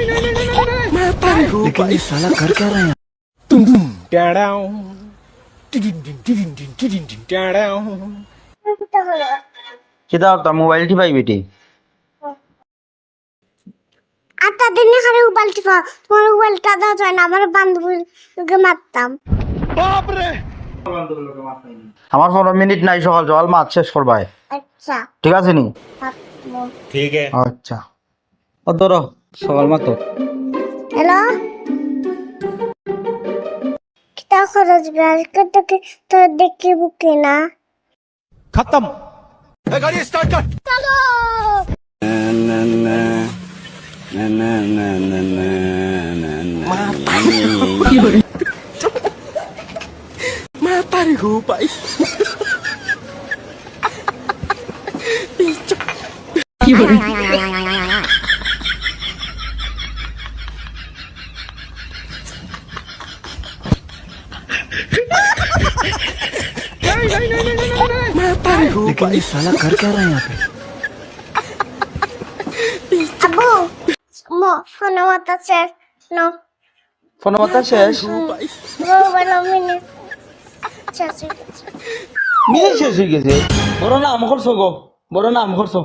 लेकिन ये साला कर क्या रहे हैं? কিতা করতা মোবাইল টিপাই বেটি আটা দিন খারে মোবাইল টিপা তোমার মোবাইলটা দাও যায় না আমার বান্ধবীকে মারতাম। আমার 15 মিনিট নাই সকাল সকাল মাছ শেষ করবাই আচ্ছা ঠিক আছে নি ठीक है। আচ্ছা ও ধরো সকাল মাত্র হ্যালো কিতা খরচ গাল কতকে তো দেখি বুকে না खत्म। गाड़ी स्टार्ट कर। চলো मैं तारी हूँ भाई। मैं तारी हूँ लेकिन ये साला कर क्या रहे हैं यहाँ पे? আবু ফোন মতো শেষ নো ফোন মাথা শেষ মোবাইল মিনিট শেষ হয়ে গেছে। মিনিট শেষ হয়ে গেছে বড় নাম করছো গো বড় নাম করছো